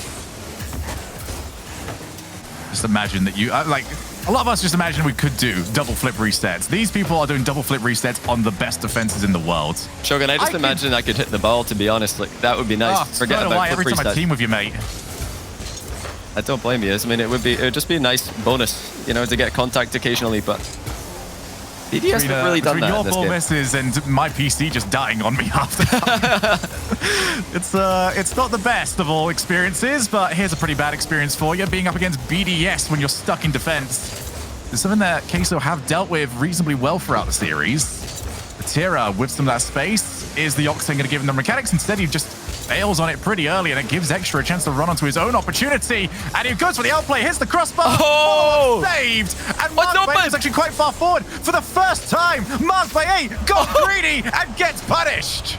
Just imagine that you like a lot of us just imagine we could do double flip resets. These people are doing double flip resets on the best defenses in the world. Shogun, I just imagine I could hit the ball, to be honest. Like, that would be nice. Forget about flip every time I team with you, mate. I don't blame you. I mean, it would just be a nice bonus, you know, to get contact occasionally, but BDS have really done that in this game. Your ball misses and my PC just dying on me after it's not the best of all experiences, but here's a pretty bad experience for you, being up against BDS when you're stuck in defense. It's something that Queso have dealt with reasonably well throughout the series. Vatira with some of that space. Is the Octane going to give him the mechanics? Instead, he just Bails on it pretty early, and it gives Extra a chance to run onto his own opportunity. And he goes for the outplay, hits the crossbar. Oh! Saved! And Mark by 8 is actually quite far forward. For the first time, Mark by 8 got greedy and gets punished.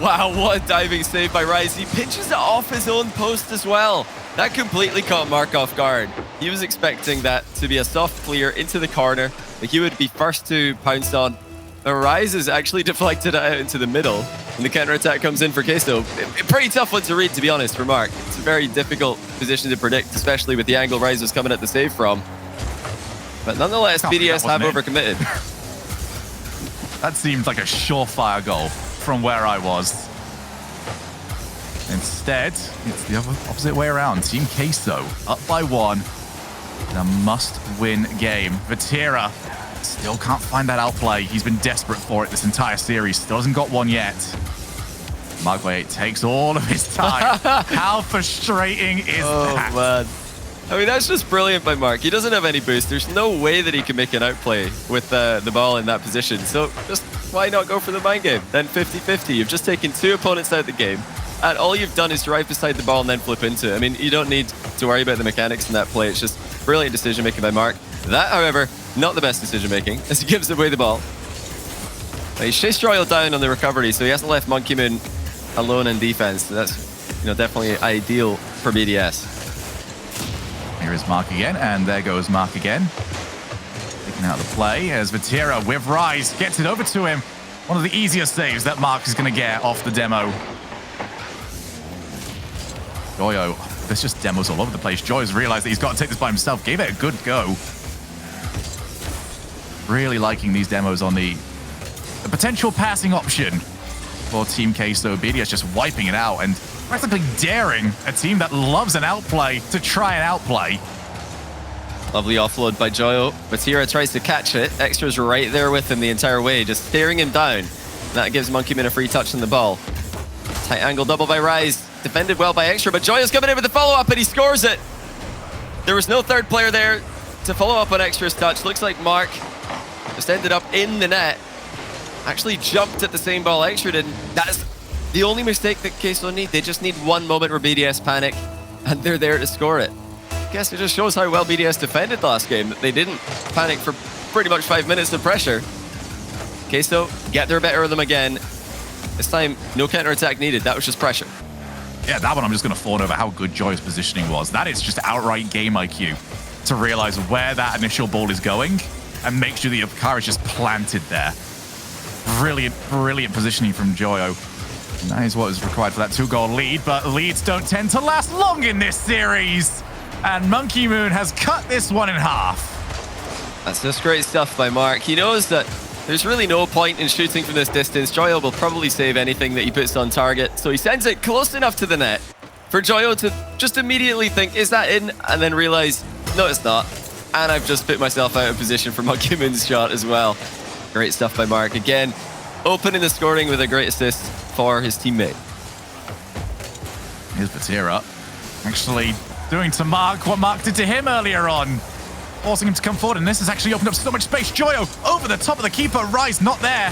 Wow, what a diving save by Rise. He pitches it off his own post as well. That completely caught Mark off guard. He was expecting that to be a soft clear into the corner that he would be first to pounce on. But Rise has actually deflected it out into the middle, and the counter-attack comes in for Queso. A pretty tough one to read, to be honest, for Mark. It's a very difficult position to predict, especially with the angle Rise was coming at the save from. But nonetheless, BDS have overcommitted. That seemed like a surefire goal from where I was. Instead, it's the opposite way around. Team Queso up by 1. A must-win game. Vatira still can't find that outplay. He's been desperate for it this entire series. Still hasn't got one yet. Mark by 8 takes all of his time. How frustrating is that? Oh, man. I mean, that's just brilliant by Mark. He doesn't have any boost. There's no way that he can make an outplay with the ball in that position. So just why not go for the mind game? Then 50-50. You've just taken 2 opponents out of the game, and all you've done is drive beside the ball and then flip into it. I mean, you don't need to worry about the mechanics in that play. It's just brilliant decision-making by Mark. That, however, not the best decision-making, as he gives away the ball. He's chased Royal down on the recovery, so he hasn't left Monkey Moon alone in defense. So that's definitely ideal for BDS. Here is Mark again, and there goes Mark again. Taking out the play as Vatira with Rise gets it over to him. One of the easiest saves that Mark is going to get off the demo. Joyo, there's just demos all over the place. Joyo's realized that he's got to take this by himself. Gave it a good go. Really liking these demos on the potential passing option for Team Queso. BDS just wiping it out and practically daring a team that loves an outplay to try and outplay. Lovely offload by Joyo. Vatira tries to catch it. Extra's right there with him the entire way, just staring him down. That gives Monkey Man a free touch on the ball. Tight angle double by Rise. Defended well by Extra, but Joyo's coming in with the follow-up and he scores it. There was no third player there to follow up on Extra's touch. Looks like Mark just ended up in the net. Actually jumped at the same ball Extra did. That's the only mistake that Queso need. They just need one moment where BDS panic, and they're there to score it. I guess it just shows how well BDS defended last game. They didn't panic for pretty much 5 minutes of pressure. Queso get their better of them again. This time, no counter-attack needed. That was just pressure. Yeah, that one I'm just going to fawn over how good Joy's positioning was. That is just outright game IQ to realize where that initial ball is going and make sure that your car is just planted there. Brilliant, brilliant positioning from Joyo. And that is what is required for that 2-goal lead, but leads don't tend to last long in this series. And Monkey Moon has cut this one in half. That's just great stuff by Mark. He knows that there's really no point in shooting from this distance. Joyo will probably save anything that he puts on target, so he sends it close enough to the net for Joyo to just immediately think, is that in? And then realize, no, it's not. And I've just put myself out of position for Monkey Moon's shot as well. Great stuff by Mark. Again, opening the scoring with a great assist for his teammate. Here's Vatira. Actually doing to Mark what Mark did to him earlier on. Forcing him to come forward, and this has actually opened up so much space. Joyo over the top of the keeper. Rise not there.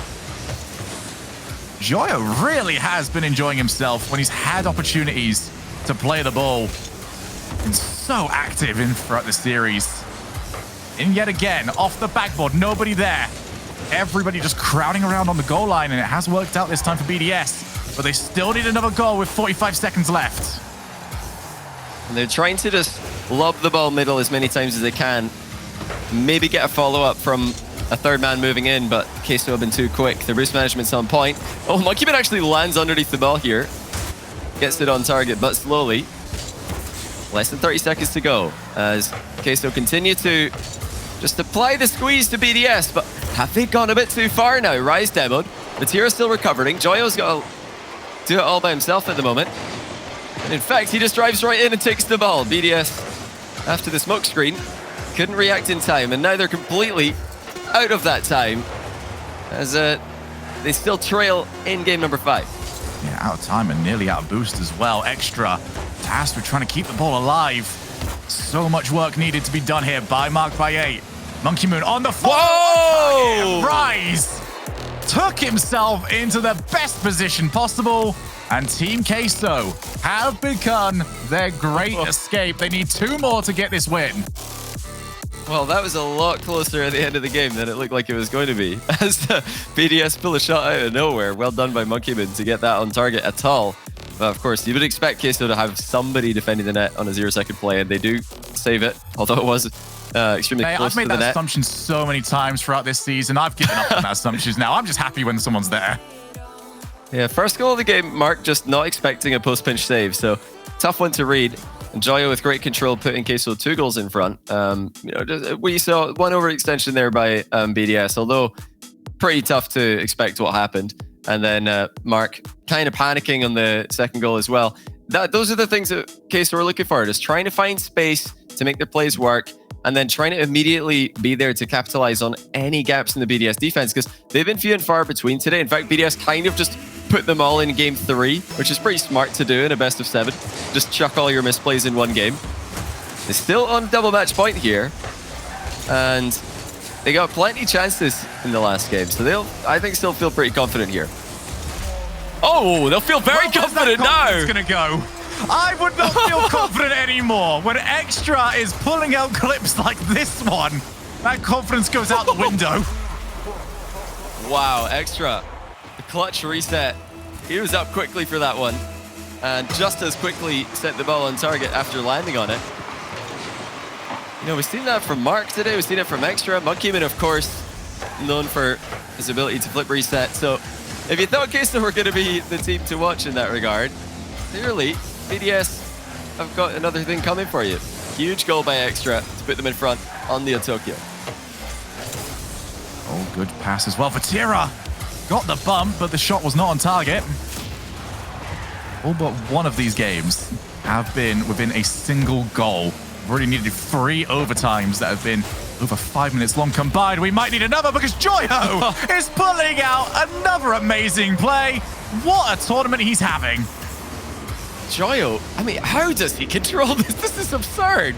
Joyo really has been enjoying himself when he's had opportunities to play the ball. Been so active throughout the series. And yet again, off the backboard, nobody there. Everybody just crowding around on the goal line, and it has worked out this time for BDS. But they still need another goal with 45 seconds left. And they're trying to just lob the ball middle as many times as they can. Maybe get a follow-up from a third man moving in, but Queso have been too quick. Their boost management's on point. Oh, Monkey Man actually lands underneath the ball here. Gets it on target, but slowly. Less than 30 seconds to go as Queso continue to just apply the squeeze to BDS, but have they gone a bit too far now? Rise demoed. Vatira's still recovering. Joyo's got to do it all by himself at the moment. And in fact, he just drives right in and takes the ball. BDS, after the smoke screen, couldn't react in time, and now they're completely out of that time as they still trail in game number 5. Yeah, out of time and nearly out of boost as well. Extra tasked with trying to keep the ball alive. So much work needed to be done here by Mark by 8. Monkey Moon on the floor. Whoa! Rise took himself into the best position possible And Team Queso have begun their great escape. They need 2 more to get this win. Well, that was a lot closer at the end of the game than it looked like it was going to be. As the BDS pull a shot out of nowhere. Well done by Monkeyman to get that on target at all. But of course, you would expect Queso to have somebody defending the net on a 0-second play, and they do save it, although it was extremely close I've made to the that net. assumption so many times throughout this season. I've given up on that assumptions now. I'm just happy when someone's there. Yeah, first goal of the game, Mark just not expecting a post-pinch save, so tough one to read. And Joyo with great control putting Queso 2 goals in front. We saw one overextension there by BDS, although pretty tough to expect what happened. And then Mark kind of panicking on the second goal as well. Those are the things that Queso are looking for, just trying to find space to make their plays work, and then trying to immediately be there to capitalize on any gaps in the BDS defense, because they've been few and far between today. In fact, BDS kind of just put them all in game 3, which is pretty smart to do in a best of 7. Just chuck all your misplays in one game. They're still on double match point here, and they got plenty chances in the last game, so they'll, I think, still feel pretty confident here. Oh, they'll feel very confident now. It's gonna go. I would not feel confident anymore when Extra is pulling out clips like this one. That confidence goes out the window. Wow, Extra. The clutch reset. He was up quickly for that one, and just as quickly sent the ball on target after landing on it. You know, we've seen that from Mark today. We've seen it from Extra. Monkeyman, of course, known for his ability to flip reset. So if you thought Queso were going to be the team to watch in that regard, clearly BDS have got another thing coming for you. Huge goal by Extra to put them in front on the Tokyo. Oh, good pass as well for Tira. Got the bump, but the shot was not on target. All but one of these games have been within a single goal. We've already needed 3 overtimes that have been over 5 minutes long combined. We might need another because Joyo is pulling out another amazing play. What a tournament he's having. Joyo, I mean, how does he control this? This is absurd.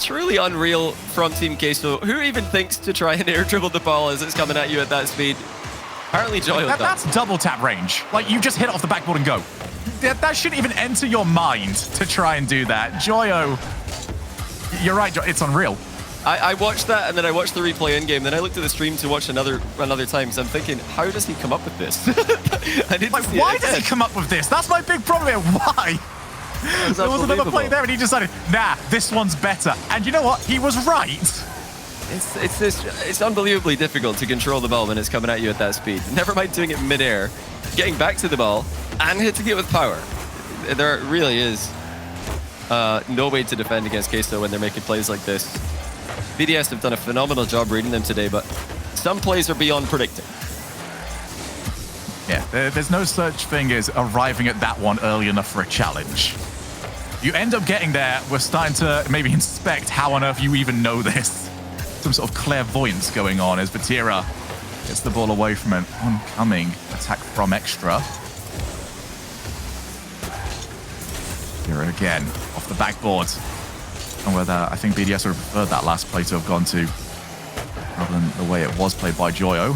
Truly unreal from Team Queso. Who even thinks to try and air dribble the ball as it's coming at you at that speed? Apparently Joyo does. That's double tap range. Like, you just hit it off the backboard and go. That shouldn't even enter your mind to try and do that. Joyo, you're right, it's unreal. I watched that, and then I watched the replay in-game, then I looked at the stream to watch another time, because I'm thinking, how does he come up with this? Why does he come up with this? That's my big problem here. Why? There was another play there, and he decided, nah, this one's better. And you know what? He was right. It's unbelievably difficult to control the ball when it's coming at you at that speed. Never mind doing it mid-air, getting back to the ball, and hitting it with power. There really is no way to defend against Queso when they're making plays like this. BDS have done a phenomenal job reading them today, but some plays are beyond predicting. Yeah, there's no such thing as arriving at that one early enough for a challenge. You end up getting there, we're starting to maybe inspect how on earth you even know this. Some sort of clairvoyance going on as Vatira gets the ball away from an oncoming attack from Extra. Here again, off the backboard. And whether I think BDS would have preferred that last play to have gone to, rather than the way it was played by Joyo.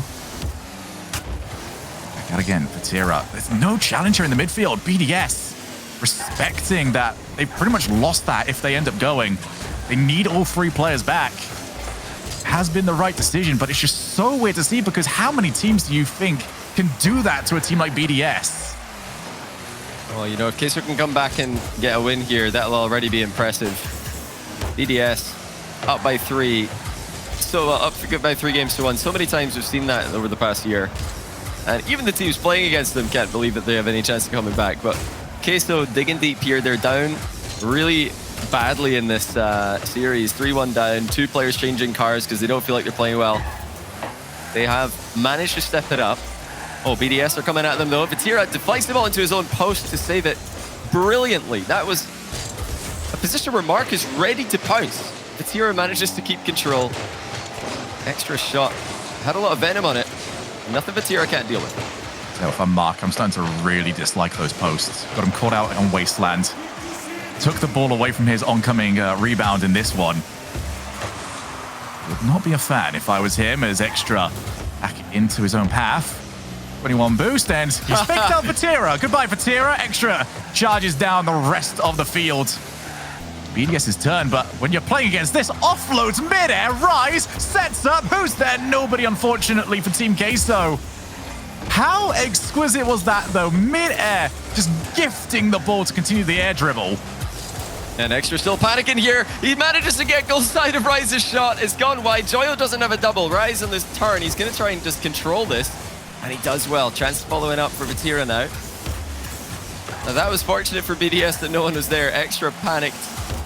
Back out again, Vatira. There's no challenger in the midfield. BDS respecting that they've pretty much lost that if they end up going. They need all 3 players back. Has been the right decision, but it's just so weird to see, because how many teams do you think can do that to a team like BDS? Well, you know, if Queso can come back and get a win here, that'll already be impressive. BDS up by 3. So up by 3 games to 1. So many times we've seen that over the past year. And even the teams playing against them can't believe that they have any chance of coming back. But Queso digging deep here. They're down really badly in this series. 3-1 down. 2 players changing cars because they don't feel like they're playing well. They have managed to step it up. Oh, BDS are coming at them though. Vatira deflects the ball into his own post to save it brilliantly. That was a position where Mark is ready to pounce. Vatira manages to keep control. Extra shot. Had a lot of venom on it. Nothing Vatira can't deal with. So if I'm Mark, I'm starting to really dislike those posts. Got him caught out on Wasteland. Took the ball away from his oncoming rebound in this one. Would not be a fan if I was him, as Extra back into his own path. 21 boost, and he's picked up Vatira. Goodbye, Vatira. Extra charges down the rest of the field. BDS's turn, but when you're playing against this, offloads mid-air, Rise, sets up. Who's there? Nobody, unfortunately, for Team Queso. How exquisite was that, though? Mid-air, just gifting the ball to continue the air dribble. And Extra still panicking here. He manages to get goal side of Rise's shot. It's gone wide. Joyo doesn't have a double. Rise on this turn. He's going to try and just control this. And he does well. Chance following up for Vatira now. Now that was fortunate for BDS that no one was there. Extra panicked.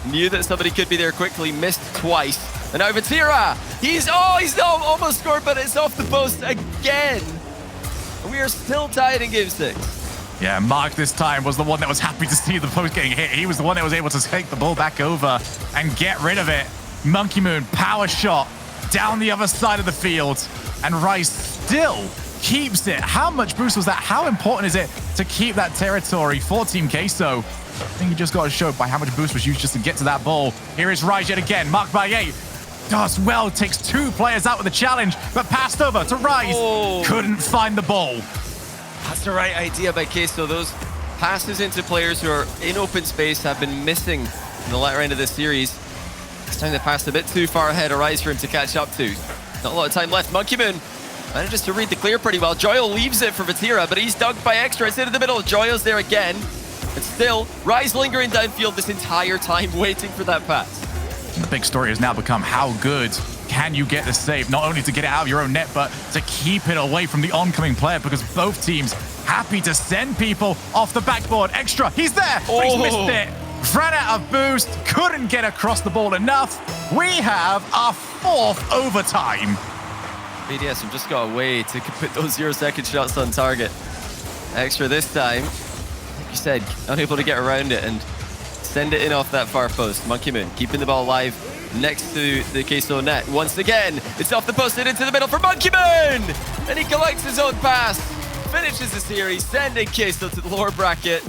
Knew that somebody could be there quickly. Missed twice. And now Vatira. He's not almost scored, but it's off the post again. We are still tied in game 6. Yeah, Mark this time was the one that was happy to see the post getting hit. He was the one that was able to take the ball back over and get rid of it. Monkey Moon, power shot down the other side of the field. And Rice still keeps it. How much boost was that? How important is it to keep that territory for Team Queso? I think you just got to show by how much boost was used just to get to that ball. Here is Rise yet again, marked by 8. Does well, takes 2 players out with the challenge, but passed over to Rise. Oh. Couldn't find the ball. That's the right idea by Queso. Those passes into players who are in open space have been missing in the latter end of this series. This time they passed a bit too far ahead of Rise for him to catch up to. Not a lot of time left. Monkey Moon manages to read the clear pretty well. Joyo leaves it for Vatira, but he's dunked by Extra. It's into the middle. Joyo's there again. And still, Rise lingering downfield this entire time, waiting for that pass. And the big story has now become how good can you get the save, not only to get it out of your own net, but to keep it away from the oncoming player, because both teams happy to send people off the backboard. Extra, he's there, but he's missed it. Ran out of boost, couldn't get across the ball enough. We have our 4th overtime. BDS have just got a way to put those 0-second shots on target. Extra this time, like you said, unable to get around it and send it in off that far post. Monkey Moon keeping the ball alive next to the Queso net. Once again, it's off the post and into the middle for Monkey Moon! And he collects his own pass, finishes the series, sending Queso to the lower bracket.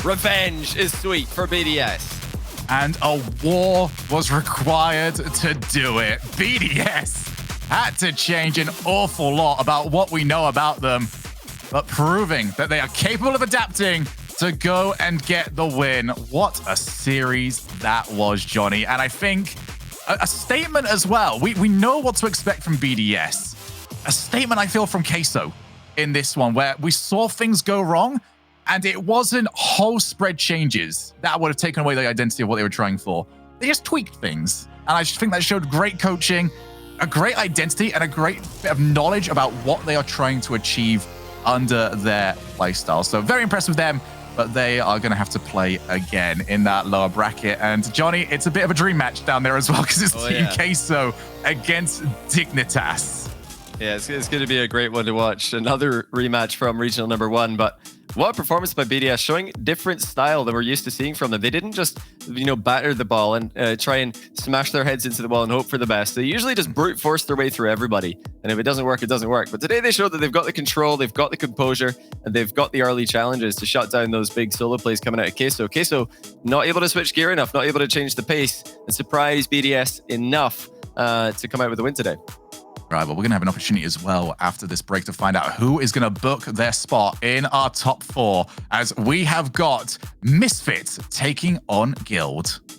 Revenge is sweet for BDS. And a war was required to do it. BDS had to change an awful lot about what we know about them, but proving that they are capable of adapting to go and get the win. What a series that was, Johnny. And I think a statement as well. We know what to expect from BDS. A statement, I feel, from Queso in this one, where we saw things go wrong, and it wasn't whole spread changes that would have taken away the identity of what they were trying for. They just tweaked things. And I just think that showed great coaching, a great identity, and a great bit of knowledge about what they are trying to achieve under their playstyle. So very impressed with them, but they are going to have to play again in that lower bracket. And Johnny, it's a bit of a dream match down there as well, because it's Team Queso against Dignitas. Yeah, it's going to be a great one to watch. Another rematch from regional number 1, but what a performance by BDS, showing different style than we're used to seeing from them. They didn't just, batter the ball and try and smash their heads into the wall and hope for the best. They usually just brute force their way through everybody. And if it doesn't work, it doesn't work. But today they showed that they've got the control, they've got the composure, and they've got the early challenges to shut down those big solo plays coming out of Queso. Queso not able to switch gear enough, not able to change the pace and surprise BDS enough to come out with a win today. Right, well, we're going to have an opportunity as well after this break to find out who is going to book their spot in our top 4, as we have got Misfits taking on Guild.